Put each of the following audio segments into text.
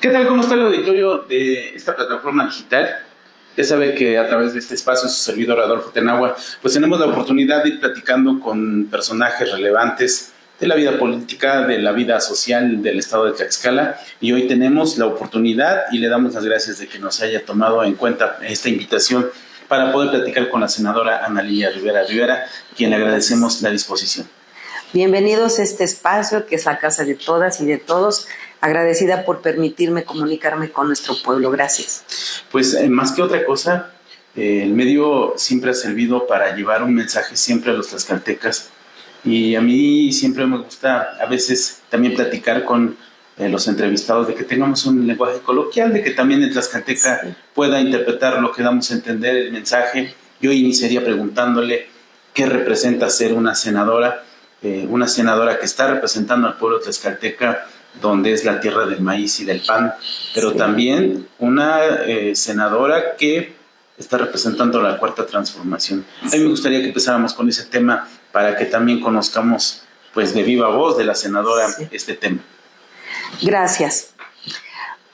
¿Qué tal? ¿Cómo está el auditorio de esta plataforma digital? Ya sabe que a través de este espacio, su servidor Adolfo Tenagua, pues tenemos la oportunidad de ir platicando con personajes relevantes de la vida política, de la vida social del estado de Tlaxcala, y hoy tenemos la oportunidad y le damos las gracias de que nos haya tomado en cuenta esta invitación para poder platicar con la senadora Ana Lilia Rivera Rivera, quien le agradecemos la disposición. Bienvenidos a este espacio que es la casa de todas y de todos. Agradecida por permitirme comunicarme con nuestro pueblo. Gracias. Pues más que otra cosa, el medio siempre ha servido para llevar un mensaje siempre a los tlaxcaltecas, y a mí siempre me gusta a veces también platicar con los entrevistados, de que tengamos un lenguaje coloquial, de que también el tlaxcalteca pueda interpretar lo que damos a entender, el mensaje. Yo iniciaría preguntándole qué representa ser una senadora que está representando al pueblo tlaxcalteca, donde es la tierra del maíz y del pan, pero también una senadora que está representando la Cuarta Transformación. A mí me gustaría que empezáramos con ese tema para que también conozcamos, pues, de viva voz de la senadora este tema. Gracias.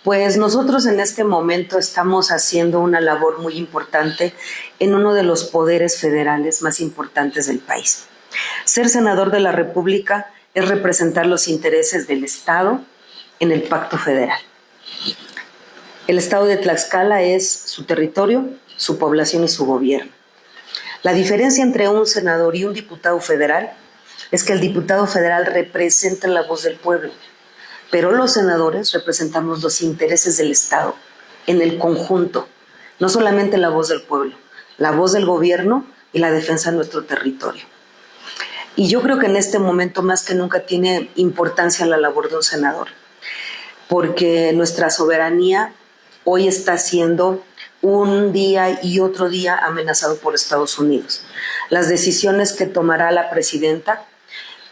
Pues nosotros en este momento estamos haciendo una labor muy importante en uno de los poderes federales más importantes del país. Ser senador de la República es representar los intereses del Estado en el Pacto Federal. El Estado de Tlaxcala es su territorio, su población y su gobierno. La diferencia entre un senador y un diputado federal es que el diputado federal representa la voz del pueblo, pero los senadores representamos los intereses del Estado en el conjunto, no solamente la voz del pueblo, la voz del gobierno y la defensa de nuestro territorio. Y yo creo que en este momento más que nunca tiene importancia la labor de un senador, porque nuestra soberanía hoy está siendo un día y otro día amenazado por Estados Unidos. Las decisiones que tomará la presidenta,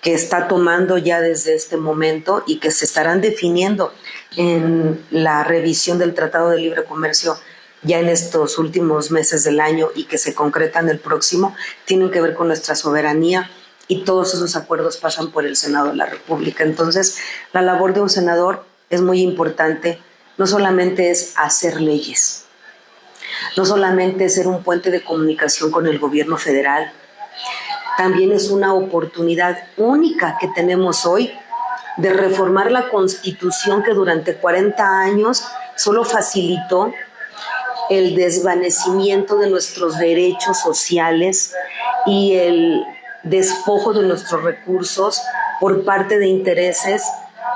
que está tomando ya desde este momento y que se estarán definiendo en la revisión del Tratado de Libre Comercio ya en estos últimos meses del año y que se concretan el próximo, tienen que ver con nuestra soberanía, y todos esos acuerdos pasan por el Senado de la República. Entonces, la labor de un senador es muy importante. No solamente es hacer leyes, no solamente es ser un puente de comunicación con el gobierno federal, también es una oportunidad única que tenemos hoy de reformar la Constitución, que durante 40 años solo facilitó el desvanecimiento de nuestros derechos sociales y el despojo de nuestros recursos por parte de intereses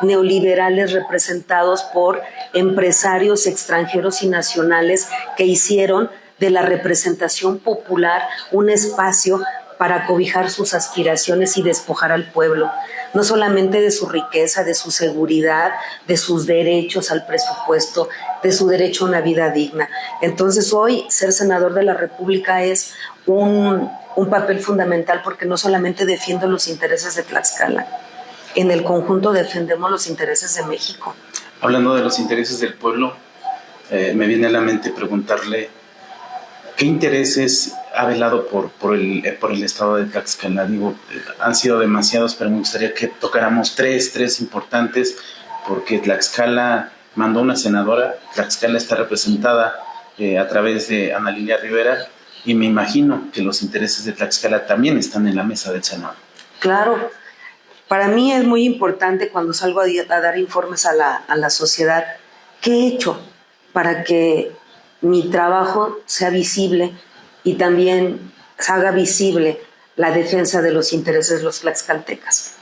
neoliberales representados por empresarios extranjeros y nacionales que hicieron de la representación popular un espacio para cobijar sus aspiraciones y despojar al pueblo, no solamente de su riqueza, de su seguridad, de sus derechos al presupuesto, de su derecho a una vida digna. Entonces hoy ser senador de la República es un papel fundamental, porque no solamente defiendo los intereses de Tlaxcala, en el conjunto defendemos los intereses de México. Hablando de los intereses del pueblo, me viene a la mente preguntarle qué intereses ha velado por el estado de Tlaxcala. Digo, han sido demasiados, pero me gustaría que tocáramos tres importantes, porque Tlaxcala mandó una senadora, Tlaxcala está representada a través de Ana Lilia Rivera, y me imagino que los intereses de Tlaxcala también están en la mesa del Senado. Claro, para mí es muy importante cuando salgo a dar informes a la sociedad, ¿qué he hecho para que mi trabajo sea visible y también se haga visible la defensa de los intereses de los tlaxcaltecas?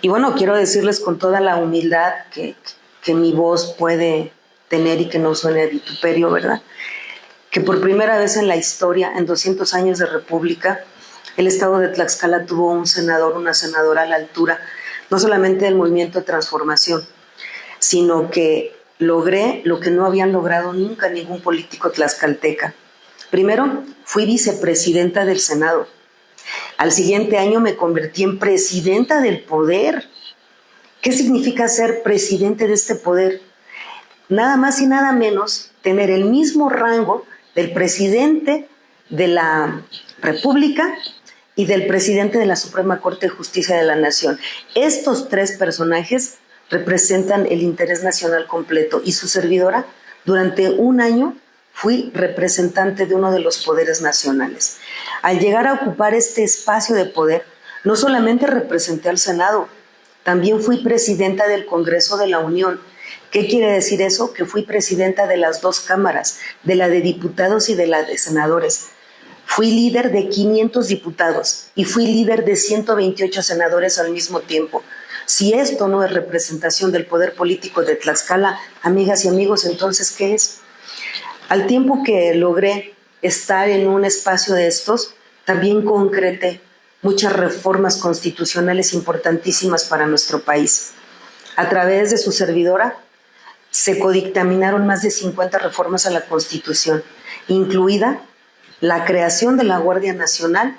Y bueno, quiero decirles con toda la humildad que mi voz puede tener y que no suene a vituperio, ¿verdad? Que por primera vez en la historia, en 200 años de república, el estado de Tlaxcala tuvo un senador, una senadora a la altura, no solamente del movimiento de transformación, sino que logré lo que no habían logrado nunca ningún político tlaxcalteca. Primero, fui vicepresidenta del Senado. Al siguiente año me convertí en presidenta del poder. ¿Qué significa ser presidente de este poder? Nada más y nada menos tener el mismo rango del presidente de la República y del presidente de la Suprema Corte de Justicia de la Nación. Estos tres personajes representan el interés nacional completo y su servidora durante un año fui representante de uno de los poderes nacionales. Al llegar a ocupar este espacio de poder, no solamente representé al Senado, también fui presidenta del Congreso de la Unión. ¿Qué quiere decir eso? Que fui presidenta de las dos cámaras, de la de diputados y de la de senadores. Fui líder de 500 diputados y fui líder de 128 senadores al mismo tiempo. Si esto no es representación del poder político de Tlaxcala, amigas y amigos, entonces, ¿qué es? Al tiempo que logré estar en un espacio de estos, también concreté muchas reformas constitucionales importantísimas para nuestro país. A través de su servidora, se codictaminaron más de 50 reformas a la Constitución, incluida la creación de la Guardia Nacional,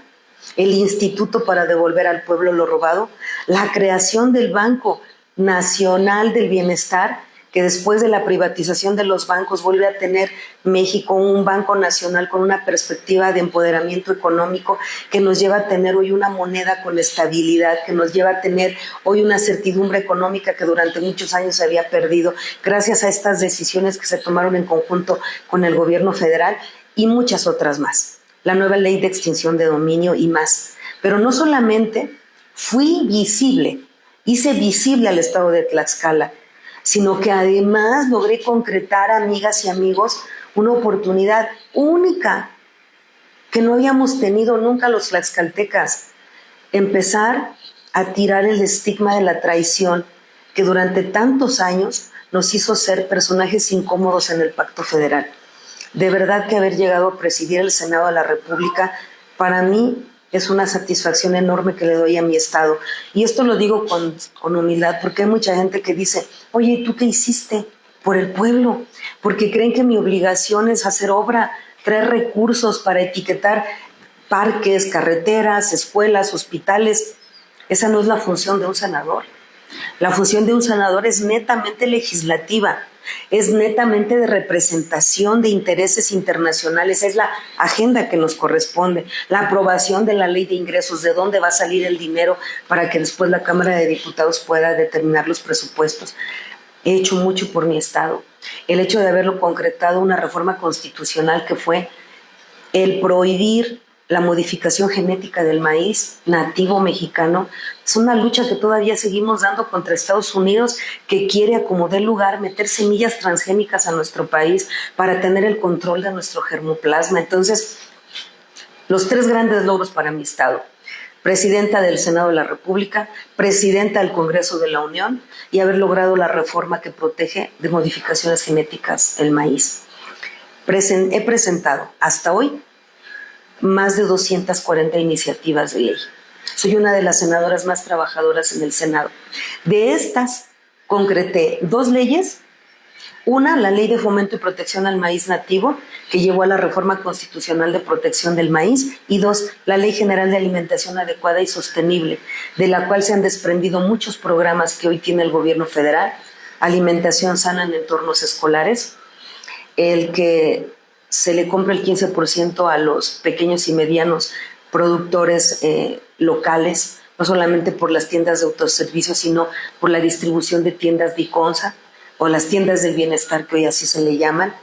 el Instituto para devolver al pueblo lo robado, la creación del Banco Nacional del Bienestar, que después de la privatización de los bancos vuelve a tener México un banco nacional con una perspectiva de empoderamiento económico que nos lleva a tener hoy una moneda con estabilidad, que nos lleva a tener hoy una certidumbre económica que durante muchos años se había perdido gracias a estas decisiones que se tomaron en conjunto con el gobierno federal y muchas otras más. La nueva ley de extinción de dominio y más. Pero no solamente fui visible, hice visible al estado de Tlaxcala, sino que además logré concretar, amigas y amigos, una oportunidad única que no habíamos tenido nunca los tlaxcaltecas, empezar a tirar el estigma de la traición que durante tantos años nos hizo ser personajes incómodos en el Pacto Federal. De verdad que haber llegado a presidir el Senado de la República, para mí es una satisfacción enorme que le doy a mi estado. Y esto lo digo con humildad, porque hay mucha gente que dice, oye, ¿tú qué hiciste por el pueblo? Porque creen que mi obligación es hacer obra, traer recursos para etiquetar parques, carreteras, escuelas, hospitales. Esa no es la función de un senador. La función de un senador es netamente legislativa, es netamente de representación de intereses internacionales, es la agenda que nos corresponde, la aprobación de la ley de ingresos, de dónde va a salir el dinero para que después la Cámara de Diputados pueda determinar los presupuestos. He hecho mucho por mi estado. El hecho de haberlo concretado una reforma constitucional que fue el prohibir la modificación genética del maíz nativo mexicano, es una lucha que todavía seguimos dando contra Estados Unidos, que quiere, a como dé lugar, meter semillas transgénicas a nuestro país para tener el control de nuestro germoplasma. Entonces, los tres grandes logros para mi estado: presidenta del Senado de la República, presidenta del Congreso de la Unión y haber logrado la reforma que protege de modificaciones genéticas el maíz. He presentado hasta hoy más de 240 iniciativas de ley. Soy una de las senadoras más trabajadoras en el Senado. De estas, concreté 2 leyes. Una, la Ley de Fomento y Protección al Maíz Nativo, que llevó a la Reforma Constitucional de Protección del Maíz. Y 2, la Ley General de Alimentación Adecuada y Sostenible, de la cual se han desprendido muchos programas que hoy tiene el gobierno federal. Alimentación sana en entornos escolares, el que se le compra el 15% a los pequeños y medianos productores locales, no solamente por las tiendas de autoservicio, sino por la distribución de tiendas de Iconza o las tiendas del bienestar, que hoy así se le llaman.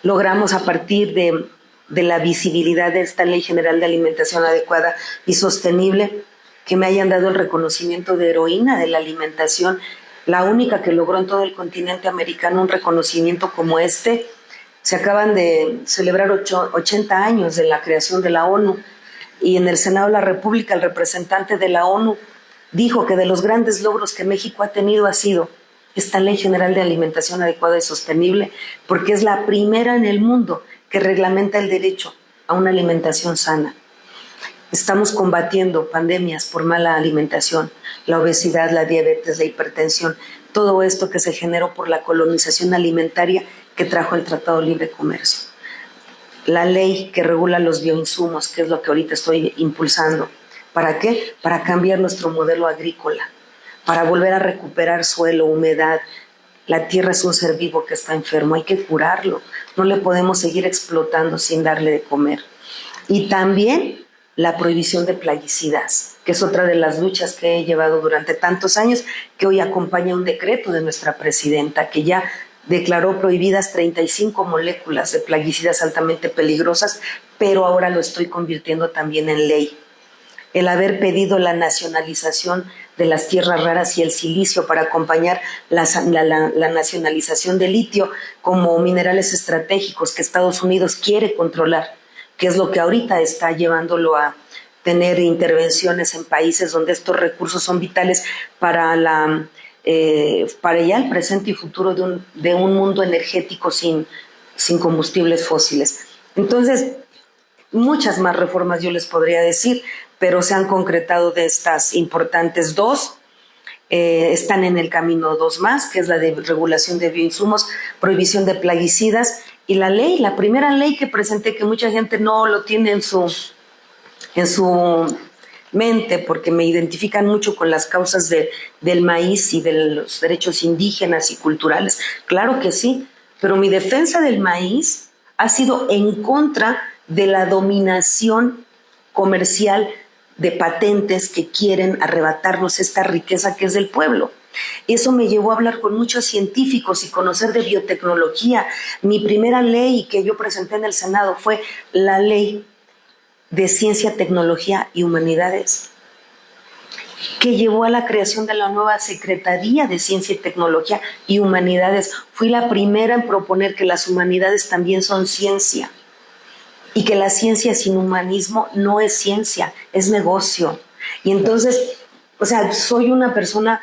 Logramos, a partir de la visibilidad de esta Ley General de Alimentación Adecuada y Sostenible, que me hayan dado el reconocimiento de heroína de la alimentación, la única que logró en todo el continente americano un reconocimiento como este. Se acaban de celebrar 80 años de la creación de la ONU, y en el Senado de la República el representante de la ONU dijo que de los grandes logros que México ha tenido ha sido esta Ley General de Alimentación Adecuada y Sostenible, porque es la primera en el mundo que reglamenta el derecho a una alimentación sana. Estamos combatiendo pandemias por mala alimentación, la obesidad, la diabetes, la hipertensión, todo esto que se generó por la colonización alimentaria que trajo el Tratado de Libre Comercio. La ley que regula los bioinsumos, que es lo que ahorita estoy impulsando. ¿Para qué? Para cambiar nuestro modelo agrícola, para volver a recuperar suelo, humedad. La tierra es un ser vivo que está enfermo, hay que curarlo. No le podemos seguir explotando sin darle de comer. Y también la prohibición de plaguicidas, que es otra de las luchas que he llevado durante tantos años, que hoy acompaña un decreto de nuestra presidenta, que ya declaró prohibidas 35 moléculas de plaguicidas altamente peligrosas, pero ahora lo estoy convirtiendo también en ley. El haber pedido la nacionalización de las tierras raras y el silicio para acompañar la nacionalización del litio como minerales estratégicos que Estados Unidos quiere controlar, que es lo que ahorita está llevándolo a tener intervenciones en países donde estos recursos son vitales para ya el presente y futuro de un mundo energético sin combustibles fósiles. Entonces, muchas más reformas yo les podría decir, pero se han concretado de estas importantes dos. Están en el camino dos más, que es la de regulación de bioinsumos, prohibición de plaguicidas, y la primera ley que presenté, que mucha gente no lo tiene en su mente, porque me identifican mucho con las causas del maíz y de los derechos indígenas y culturales. Claro que sí, pero mi defensa del maíz ha sido en contra de la dominación comercial de patentes que quieren arrebatarnos esta riqueza que es del pueblo. Eso me llevó a hablar con muchos científicos y conocer de biotecnología. Mi primera ley que yo presenté en el Senado fue la Ley de Ciencia, Tecnología y Humanidades, que llevó a la creación de la nueva Secretaría de Ciencia y Tecnología y Humanidades. Fui la primera en proponer que las humanidades también son ciencia, y que la ciencia sin humanismo no es ciencia, es negocio. Y entonces, soy una persona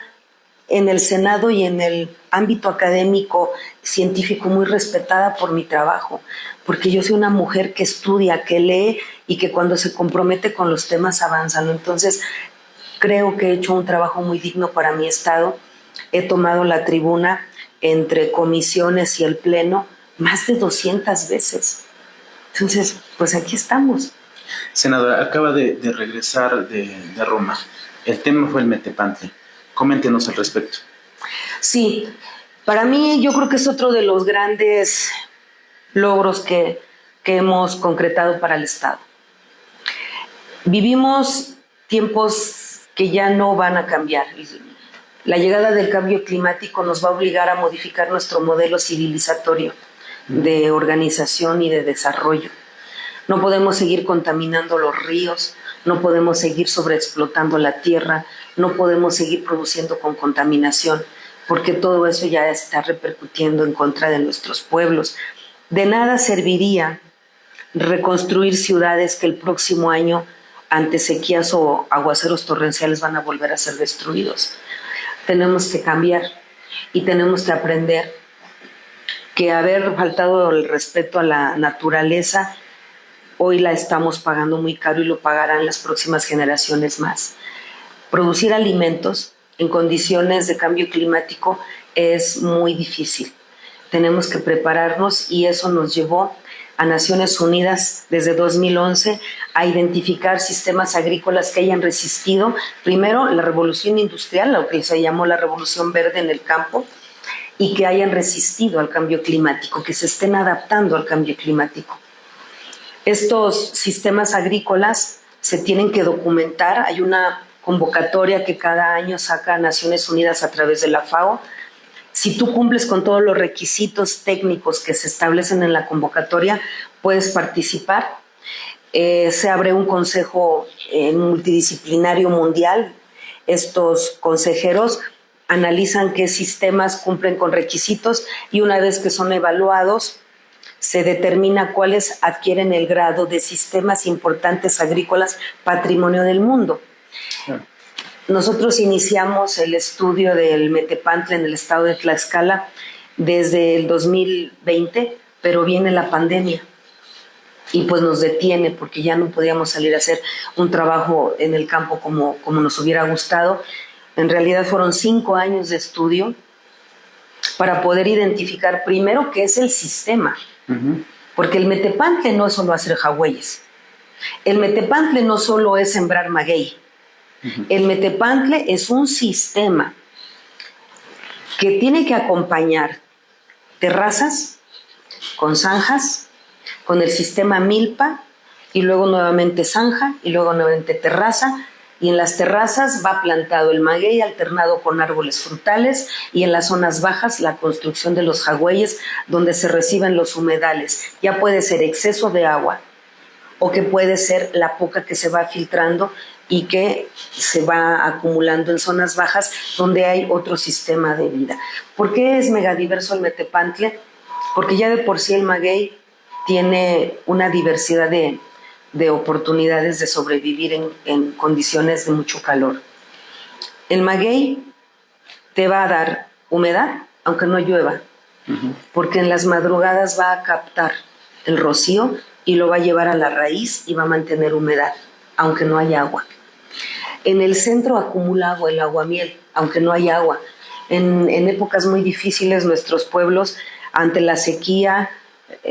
en el Senado y en el ámbito académico, científico, muy respetada por mi trabajo, porque yo soy una mujer que estudia, que lee y que cuando se compromete con los temas avanzan. Entonces, creo que he hecho un trabajo muy digno para mi estado. He tomado la tribuna entre comisiones y el pleno más de 200 veces. Entonces, pues aquí estamos. Senadora, acaba de regresar de Roma. El tema fue el Metepantle. Coméntenos al respecto. Sí, para mí yo creo que es otro de los grandes logros que hemos concretado para el Estado. Vivimos tiempos que ya no van a cambiar. La llegada del cambio climático nos va a obligar a modificar nuestro modelo civilizatorio de organización y de desarrollo. No podemos seguir contaminando los ríos, no podemos seguir sobreexplotando la tierra, no podemos seguir produciendo con contaminación, porque todo eso ya está repercutiendo en contra de nuestros pueblos. De nada serviría reconstruir ciudades que el próximo año, ante sequías o aguaceros torrenciales, van a volver a ser destruidos. Tenemos que cambiar y tenemos que aprender que haber faltado el respeto a la naturaleza, hoy la estamos pagando muy caro y lo pagarán las próximas generaciones más. Producir alimentos en condiciones de cambio climático es muy difícil. Tenemos que prepararnos y eso nos llevó a Naciones Unidas desde 2011 a identificar sistemas agrícolas que hayan resistido, primero, la revolución industrial, lo que se llamó la revolución verde en el campo, y que hayan resistido al cambio climático, que se estén adaptando al cambio climático. Estos sistemas agrícolas se tienen que documentar. Hay una convocatoria que cada año saca Naciones Unidas a través de la FAO. Si tú cumples con todos los requisitos técnicos que se establecen en la convocatoria, puedes participar. Se abre un consejo multidisciplinario mundial. Estos consejeros analizan qué sistemas cumplen con requisitos y una vez que son evaluados, se determina cuáles adquieren el grado de sistemas importantes agrícolas patrimonio del mundo. Nosotros iniciamos el estudio del Metepantle en el estado de Tlaxcala desde el 2020, pero viene la pandemia y pues nos detiene porque ya no podíamos salir a hacer un trabajo en el campo como nos hubiera gustado. En realidad fueron 5 años de estudio para poder identificar primero qué es el sistema, porque el Metepantle no es solo hacer jagüeyes, el Metepantle no solo es sembrar maguey, el Metepantle es un sistema que tiene que acompañar terrazas con zanjas, con el sistema milpa, y luego nuevamente zanja, y luego nuevamente terraza, y en las terrazas va plantado el maguey alternado con árboles frutales, y en las zonas bajas la construcción de los jagüeyes donde se reciben los humedales. Ya puede ser exceso de agua o que puede ser la poca que se va filtrando y que se va acumulando en zonas bajas donde hay otro sistema de vida. ¿Por qué es megadiverso el Metepantle? Porque ya de por sí el maguey tiene una diversidad de oportunidades de sobrevivir en condiciones de mucho calor. El maguey te va a dar humedad, aunque no llueva, porque en las madrugadas va a captar el rocío y lo va a llevar a la raíz y va a mantener humedad, aunque no haya agua. En el centro acumula agua, el aguamiel, aunque no hay agua. En épocas muy difíciles nuestros pueblos, ante la sequía,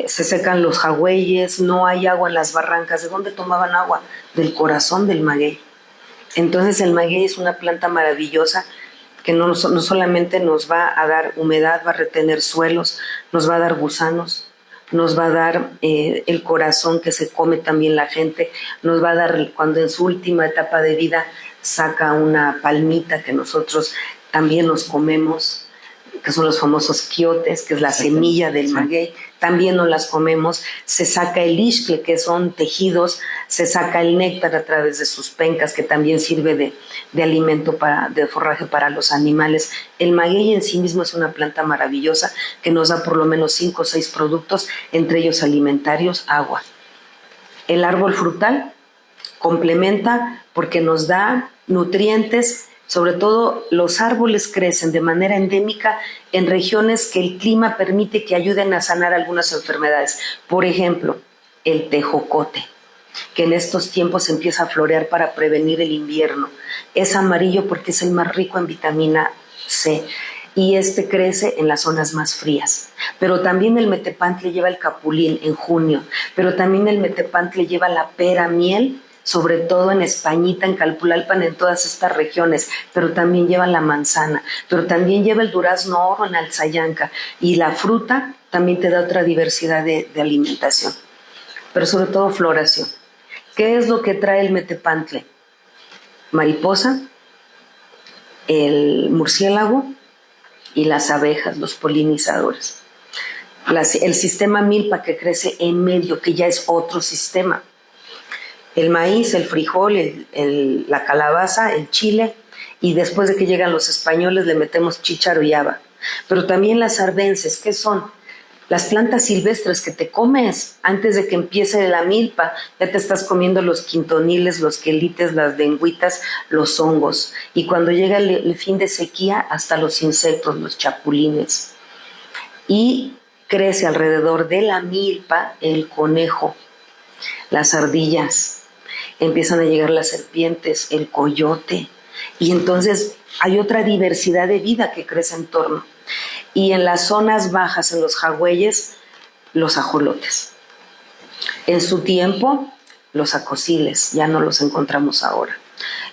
se secan los jagüeyes, no hay agua en las barrancas. ¿De dónde tomaban agua? Del corazón del maguey. Entonces el maguey es una planta maravillosa que no solamente nos va a dar humedad, va a retener suelos, nos va a dar gusanos, nos va a dar el corazón que se come también la gente, nos va a dar, cuando en su última etapa de vida saca una palmita que nosotros también nos comemos, que son los famosos quiotes, que es la semilla del maguey, también nos las comemos. Se saca el ixtle, que son tejidos, se saca el néctar a través de sus pencas, que también sirve de alimento, de forraje para los animales. El maguey en sí mismo es una planta maravillosa que nos da por lo menos 5 o 6 productos, entre ellos alimentarios, agua. El árbol frutal complementa porque nos da nutrientes. Sobre todo los árboles crecen de manera endémica en regiones que el clima permite que ayuden a sanar algunas enfermedades. Por ejemplo, el tejocote, que en estos tiempos empieza a florear para prevenir el invierno. Es amarillo porque es el más rico en vitamina C y este crece en las zonas más frías. Pero también el metepantle lleva el capulín en junio, pero también el metepantle lleva la pera miel, sobre todo en Españita, en Calpulalpan, en todas estas regiones, pero también lleva la manzana, pero también lleva el durazno oro en Alzayanca, y la fruta también te da otra diversidad de alimentación, pero sobre todo floración. ¿Qué es lo que trae el metepantle? Mariposa, el murciélago y las abejas, los polinizadores. El sistema milpa que crece en medio, que ya es otro sistema. El maíz, el frijol, la calabaza, el chile, y después de que llegan los españoles le metemos chícharo y haba. Pero también las arbences, ¿qué son? Las plantas silvestres que te comes antes de que empiece la milpa. Ya te estás comiendo los quintoniles, los quelites, las lengüitas, los hongos. Y cuando llega el fin de sequía, hasta los insectos, los chapulines. Y crece alrededor de la milpa el conejo, las ardillas. Empiezan a llegar las serpientes, el coyote, y entonces hay otra diversidad de vida que crece en torno. Y en las zonas bajas, en los jagüeyes, los ajolotes. En su tiempo, los acosiles, ya no los encontramos ahora.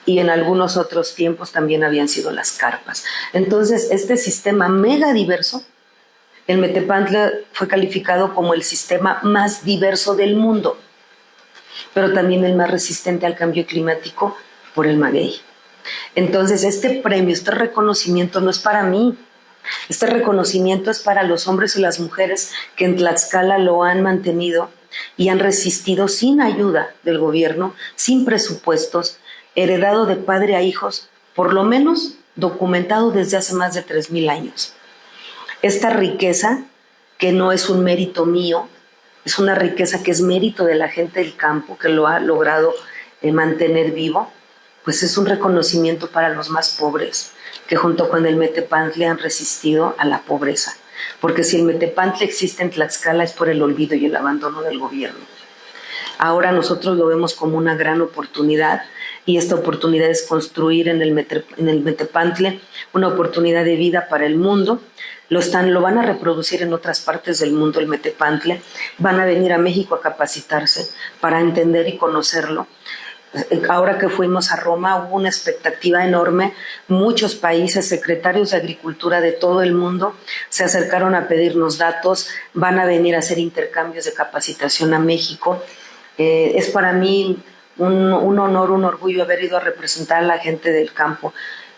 Y en algunos otros tiempos también habían sido las carpas. Entonces, este sistema mega diverso, el metepantle fue calificado como el sistema más diverso del mundo, pero también el más resistente al cambio climático por el maguey. Entonces, este premio, este reconocimiento no es para mí. Este reconocimiento es para los hombres y las mujeres que en Tlaxcala lo han mantenido y han resistido sin ayuda del gobierno, sin presupuestos, heredado de padre a hijos, por lo menos documentado desde hace más de 3,000 años. Esta riqueza, que no es un mérito mío, es una riqueza que es mérito de la gente del campo que lo ha logrado mantener vivo, pues es un reconocimiento para los más pobres, que junto con el metepantle han resistido a la pobreza. Porque si el metepantle existe en Tlaxcala es por el olvido y el abandono del gobierno. Ahora nosotros lo vemos como una gran oportunidad, y esta oportunidad es construir en el metepantle una oportunidad de vida para el mundo. Lo van a reproducir en otras partes del mundo el metepantle, van a venir a México a capacitarse para entender y conocerlo. Ahora que fuimos a Roma hubo una expectativa enorme, muchos países, secretarios de Agricultura de todo el mundo se acercaron a pedirnos datos, van a venir a hacer intercambios de capacitación a México. Es para mí un honor, un orgullo haber ido a representar a la gente del campo.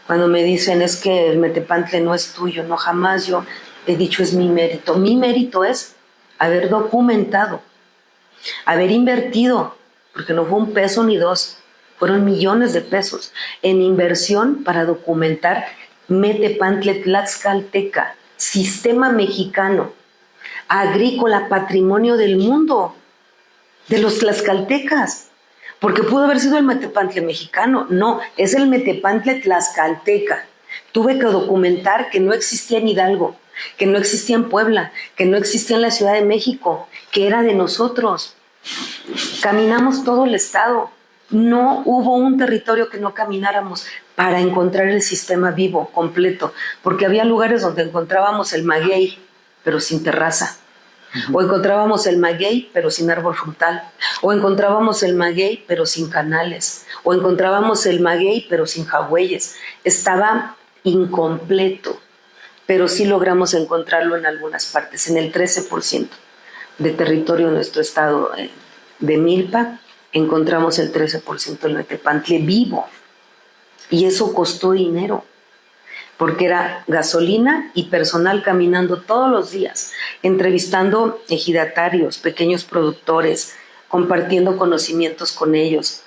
Cuando me dicen es que el Metepantle no es tuyo, no, jamás yo he dicho es mi mérito. Mi mérito es haber documentado, haber invertido, porque no fue un peso ni dos, fueron millones de pesos en inversión para documentar Metepantle Tlaxcalteca, sistema mexicano, agrícola, patrimonio del mundo, de los tlaxcaltecas. Porque pudo haber sido el Metepantle mexicano, no, es el Metepantle Tlaxcalteca. Tuve que documentar que no existía en Hidalgo, que no existía en Puebla, que no existía en la Ciudad de México, que era de nosotros. Caminamos todo el estado, no hubo un territorio que no camináramos para encontrar el sistema vivo, completo, porque había lugares donde encontrábamos el maguey, pero sin terraza. O encontrábamos el maguey, pero sin árbol frutal. O encontrábamos el maguey, pero sin canales. O encontrábamos el maguey, pero sin jagüeyes. Estaba incompleto, pero sí logramos encontrarlo en algunas partes, en el 13% de territorio de nuestro estado de Milpa, encontramos el 13% del Metepantle vivo. Y eso costó dinero, porque era gasolina y personal caminando todos los días, entrevistando ejidatarios, pequeños productores, compartiendo conocimientos con ellos.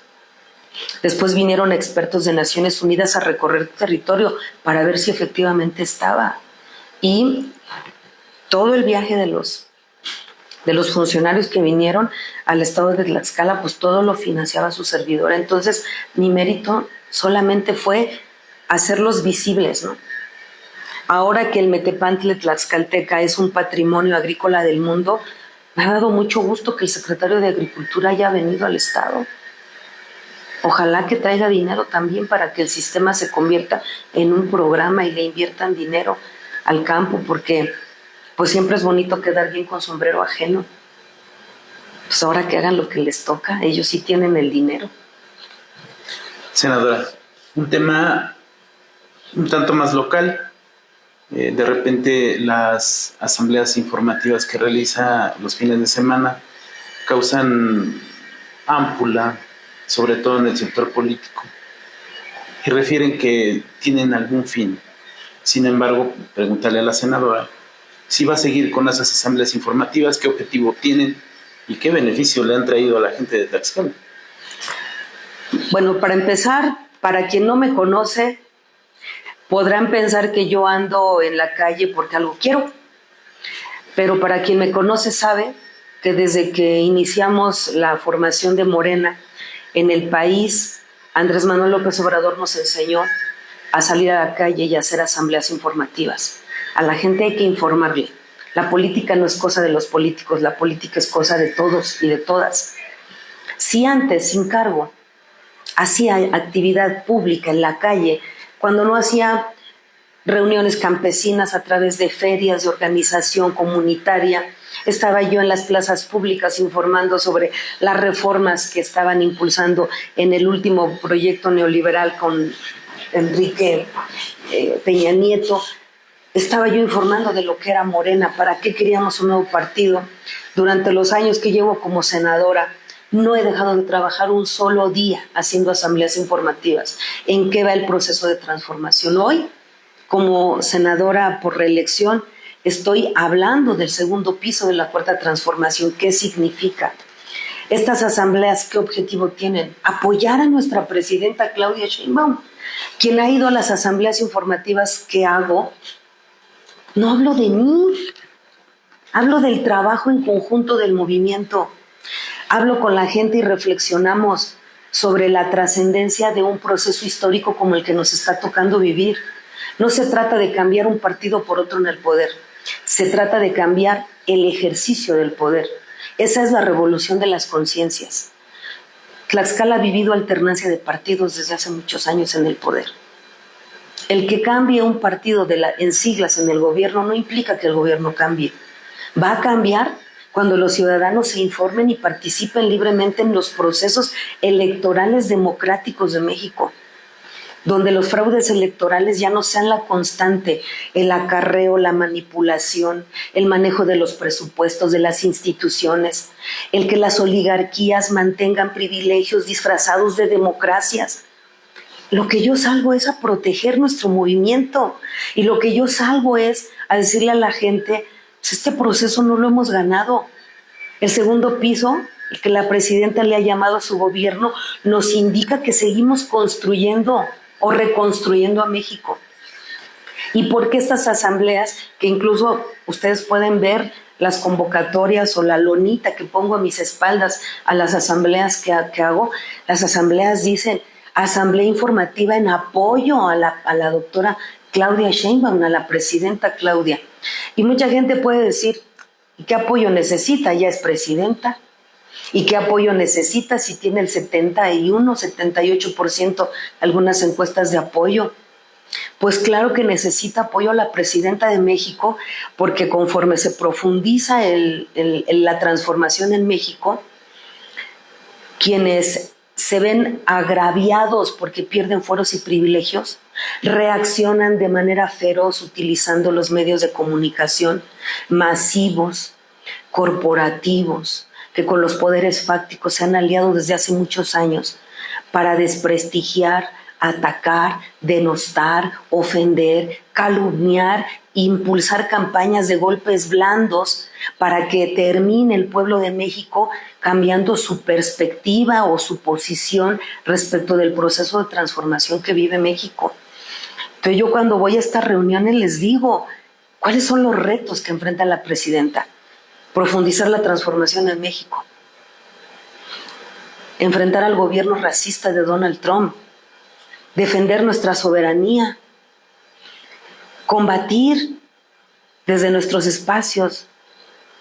Después vinieron expertos de Naciones Unidas a recorrer territorio para ver si efectivamente estaba. Y todo el viaje de los funcionarios que vinieron al estado de Tlaxcala, pues todo lo financiaba su servidora. Entonces, mi mérito solamente fue hacerlos visibles, ¿no? Ahora que el Metepantle Tlaxcalteca es un patrimonio agrícola del mundo, me ha dado mucho gusto que el secretario de Agricultura haya venido al estado. Ojalá que traiga dinero también para que el sistema se convierta en un programa y le inviertan dinero al campo, porque pues siempre es bonito quedar bien con sombrero ajeno. Pues ahora que hagan lo que les toca, ellos sí tienen el dinero. Senadora, un tema un tanto más local. De repente las asambleas informativas que realiza los fines de semana causan ámpula, sobre todo en el sector político, y refieren que tienen algún fin. Sin embargo, preguntarle a la senadora si va a seguir con esas asambleas informativas, qué objetivo tienen y qué beneficio le han traído a la gente de Tlaxcala. Bueno, para empezar, para quien no me conoce, podrán pensar que yo ando en la calle porque algo quiero, pero para quien me conoce sabe que desde que iniciamos la formación de Morena en el país, Andrés Manuel López Obrador nos enseñó a salir a la calle y a hacer asambleas informativas. A la gente hay que informarle. La política no es cosa de los políticos, la política es cosa de todos y de todas. Si antes, sin cargo, hacía actividad pública en la calle, cuando no hacía reuniones campesinas a través de ferias de organización comunitaria, estaba yo en las plazas públicas informando sobre las reformas que estaban impulsando en el último proyecto neoliberal con Enrique Peña Nieto. Estaba yo informando de lo que era Morena, para qué queríamos un nuevo partido. Durante los años que llevo como senadora, no he dejado de trabajar un solo día haciendo asambleas informativas. ¿En qué va el proceso de transformación? Hoy, como senadora por reelección, estoy hablando del segundo piso de la Cuarta Transformación. ¿Qué significa? Estas asambleas, ¿qué objetivo tienen? Apoyar a nuestra presidenta Claudia Sheinbaum, quien ha ido a las asambleas informativas que hago. No hablo de mí, hablo del trabajo en conjunto del movimiento. Hablo con la gente y reflexionamos sobre la trascendencia de un proceso histórico como el que nos está tocando vivir. No se trata de cambiar un partido por otro en el poder, se trata de cambiar el ejercicio del poder. Esa es la revolución de las conciencias. Tlaxcala ha vivido alternancia de partidos desde hace muchos años en el poder. El que cambie un partido en siglas en el gobierno no implica que el gobierno cambie. Va a cambiar cuando los ciudadanos se informen y participen libremente en los procesos electorales democráticos de México. donde los fraudes electorales ya no sean la constante, el acarreo, la manipulación, el manejo de los presupuestos de las instituciones, el que las oligarquías mantengan privilegios disfrazados de democracias. Lo que yo salgo es a proteger nuestro movimiento y lo que yo salgo es a decirle a la gente, pues este proceso no lo hemos ganado. El segundo piso, el que la presidenta le ha llamado a su gobierno, nos indica que seguimos construyendo o reconstruyendo a México. ¿Y por qué estas asambleas, que incluso ustedes pueden ver las convocatorias o la lonita que pongo a mis espaldas a las asambleas que hago? Las asambleas dicen asamblea informativa en apoyo a la doctora Claudia Sheinbaum, a la presidenta Claudia. Y mucha gente puede decir, ¿y qué apoyo necesita? Ya es presidenta. ¿Y qué apoyo necesita si tiene el 71, 78% algunas encuestas de apoyo? Pues claro que necesita apoyo a la presidenta de México, porque conforme se profundiza la transformación en México, quienes se ven agraviados porque pierden fueros y privilegios, reaccionan de manera feroz utilizando los medios de comunicación masivos, corporativos, que con los poderes fácticos se han aliado desde hace muchos años para desprestigiar, atacar, denostar, ofender, calumniar, impulsar campañas de golpes blandos para que termine el pueblo de México cambiando su perspectiva o su posición respecto del proceso de transformación que vive México. Entonces yo cuando voy a estas reuniones les digo, ¿cuáles son los retos que enfrenta la presidenta? Profundizar la transformación en México, enfrentar al gobierno racista de Donald Trump, defender nuestra soberanía, combatir desde nuestros espacios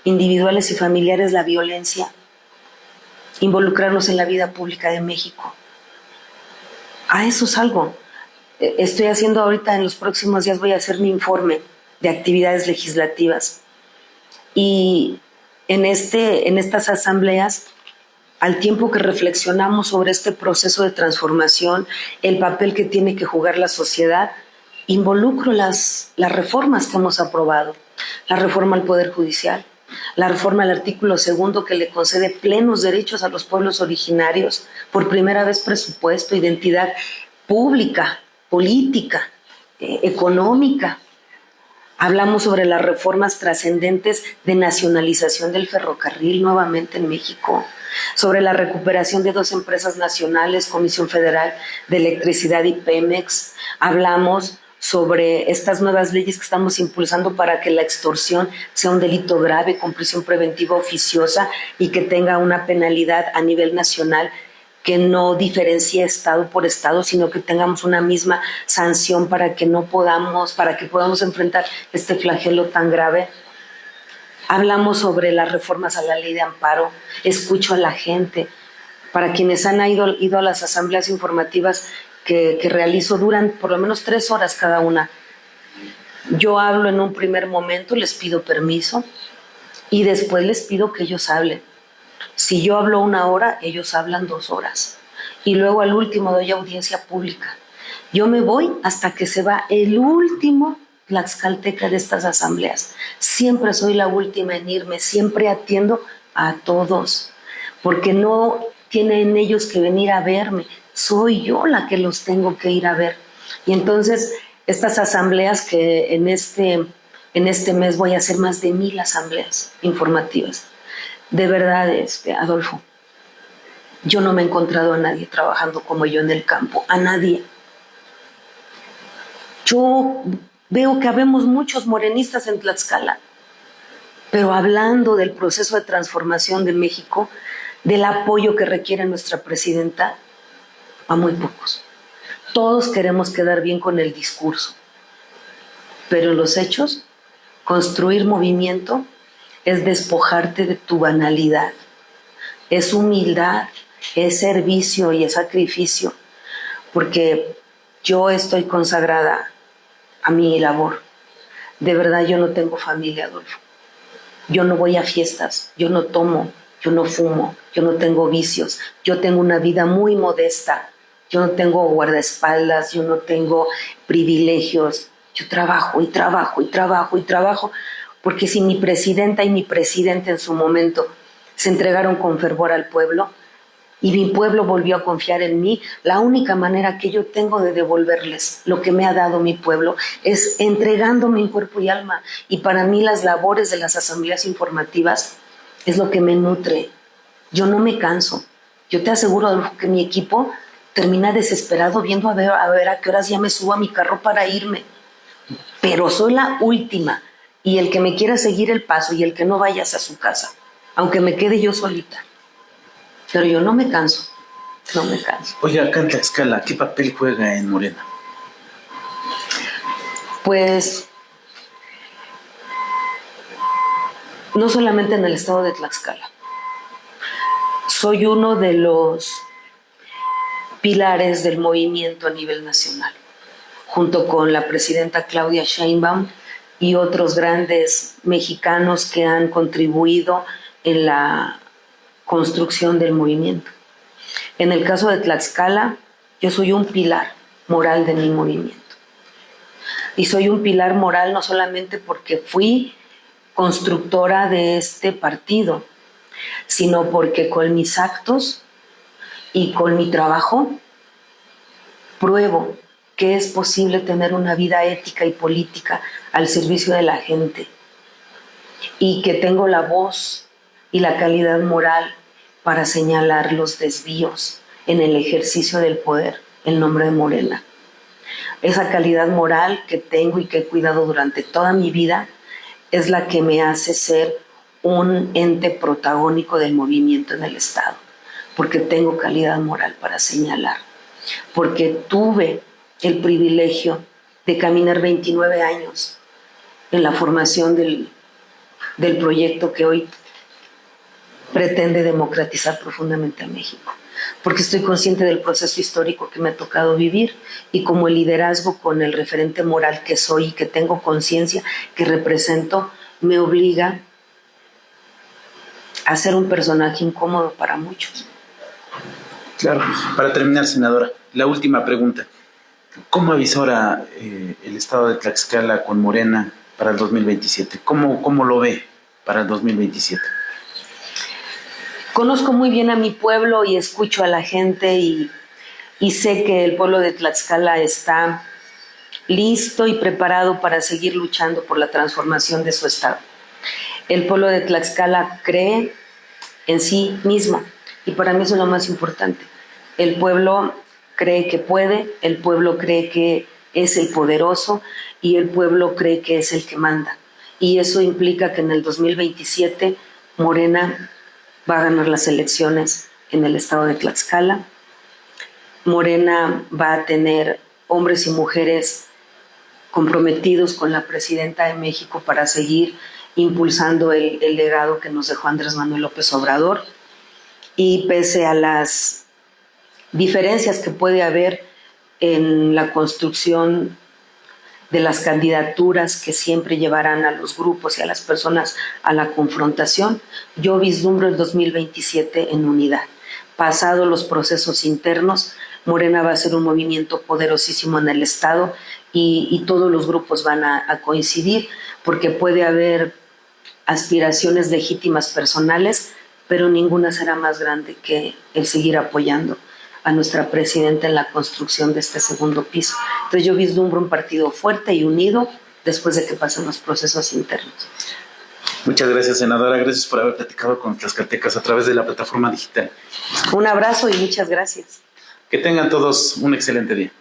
individuales y familiares la violencia, involucrarnos en la vida pública de México. A eso salgo. Estoy haciendo ahorita, en los próximos días voy a hacer mi informe de actividades legislativas. Y en estas asambleas, al tiempo que reflexionamos sobre este proceso de transformación, el papel que tiene que jugar la sociedad, involucro las reformas que hemos aprobado. La reforma al Poder Judicial, la reforma al artículo 2 que le concede plenos derechos a los pueblos originarios, por primera vez presupuesto, identidad pública, política, económica. Hablamos sobre las reformas trascendentes de nacionalización del ferrocarril nuevamente en México, sobre la recuperación de 2 empresas nacionales, Comisión Federal de Electricidad y Pemex. Hablamos sobre estas nuevas leyes que estamos impulsando para que la extorsión sea un delito grave con prisión preventiva oficiosa y que tenga una penalidad a nivel nacional que no diferencie estado por estado, sino que tengamos una misma sanción para que podamos enfrentar este flagelo tan grave. Hablamos sobre las reformas a la ley de amparo, escucho a la gente. Para quienes han ido a las asambleas informativas que realizo, duran por lo menos 3 horas cada una. Yo hablo en un primer momento, les pido permiso y después les pido que ellos hablen. Si yo hablo 1 hora, ellos hablan 2 horas. Y luego al último doy audiencia pública. Yo me voy hasta que se va el último tlaxcalteca de estas asambleas. Siempre soy la última en irme, siempre atiendo a todos, porque no tienen ellos que venir a verme, soy yo la que los tengo que ir a ver. Y entonces estas asambleas que en este mes voy a hacer más de 1000 asambleas informativas. De verdad, Adolfo, yo no me he encontrado a nadie trabajando como yo en el campo, a nadie. Yo veo que habemos muchos morenistas en Tlaxcala, pero hablando del proceso de transformación de México, del apoyo que requiere nuestra presidenta, a muy pocos. Todos queremos quedar bien con el discurso, pero en los hechos, construir movimiento es despojarte de tu banalidad, es humildad, es servicio y es sacrificio, porque yo estoy consagrada a mi labor. De verdad yo no tengo familia, Adolfo. Yo no voy a fiestas, yo no tomo, yo no fumo, yo no tengo vicios, yo tengo una vida muy modesta, yo no tengo guardaespaldas, yo no tengo privilegios. Yo trabajo y trabajo y trabajo y trabajo, porque si mi presidenta y mi presidente en su momento se entregaron con fervor al pueblo y mi pueblo volvió a confiar en mí, la única manera que yo tengo de devolverles lo que me ha dado mi pueblo es entregándome en cuerpo y alma. Y para mí las labores de las asambleas informativas es lo que me nutre. Yo no me canso. Yo te aseguro, Adolfo, que mi equipo termina desesperado viendo a ver a qué horas ya me subo a mi carro para irme. Pero soy la última, y el que me quiera seguir el paso y el que no vayas a su casa, aunque me quede yo solita. Pero yo no me canso, no me canso. Oiga, acá en Tlaxcala, ¿qué papel juega en Morena? Pues no solamente en el estado de Tlaxcala. Soy uno de los pilares del movimiento a nivel nacional, junto con la presidenta Claudia Sheinbaum y otros grandes mexicanos que han contribuido en la construcción del movimiento. En el caso de Tlaxcala, yo soy un pilar moral de mi movimiento. Y soy un pilar moral no solamente porque fui constructora de este partido, sino porque con mis actos y con mi trabajo pruebo que es posible tener una vida ética y política al servicio de la gente, y que tengo la voz y la calidad moral para señalar los desvíos en el ejercicio del poder en nombre de Morena. Esa calidad moral que tengo y que he cuidado durante toda mi vida es la que me hace ser un ente protagónico del movimiento en el Estado, porque tengo calidad moral para señalar, porque tuve el privilegio de caminar 29 años en la formación del proyecto que hoy pretende democratizar profundamente a México, porque estoy consciente del proceso histórico que me ha tocado vivir, y como el liderazgo con el referente moral que soy y que tengo conciencia que represento, me obliga a ser un personaje incómodo para muchos. Claro. Para terminar, senadora, la última pregunta. ¿Cómo avisora el estado de Tlaxcala con Morena para el 2027? ¿Cómo lo ve para el 2027? Conozco muy bien a mi pueblo y escucho a la gente, y sé que el pueblo de Tlaxcala está listo y preparado para seguir luchando por la transformación de su estado. El pueblo de Tlaxcala cree en sí mismo, y para mí eso es lo más importante. El pueblo cree que puede, el pueblo cree que es el poderoso, y el pueblo cree que es el que manda. Y eso implica que en el 2027 Morena va a ganar las elecciones en el estado de Tlaxcala. Morena va a tener hombres y mujeres comprometidos con la presidenta de México para seguir impulsando el legado que nos dejó Andrés Manuel López Obrador. Y pese a las diferencias que puede haber en la construcción de las candidaturas que siempre llevarán a los grupos y a las personas a la confrontación, yo vislumbro el 2027 en unidad. Pasados los procesos internos, Morena va a ser un movimiento poderosísimo en el Estado, y todos los grupos van a coincidir, porque puede haber aspiraciones legítimas personales, pero ninguna será más grande que el seguir apoyando a nuestra presidenta en la construcción de este segundo piso. Entonces yo vislumbro un partido fuerte y unido después de que pasen los procesos internos. Muchas gracias, senadora. Gracias por haber platicado con tlaxcaltecas a través de la plataforma digital. Un abrazo y muchas gracias. Que tengan todos un excelente día.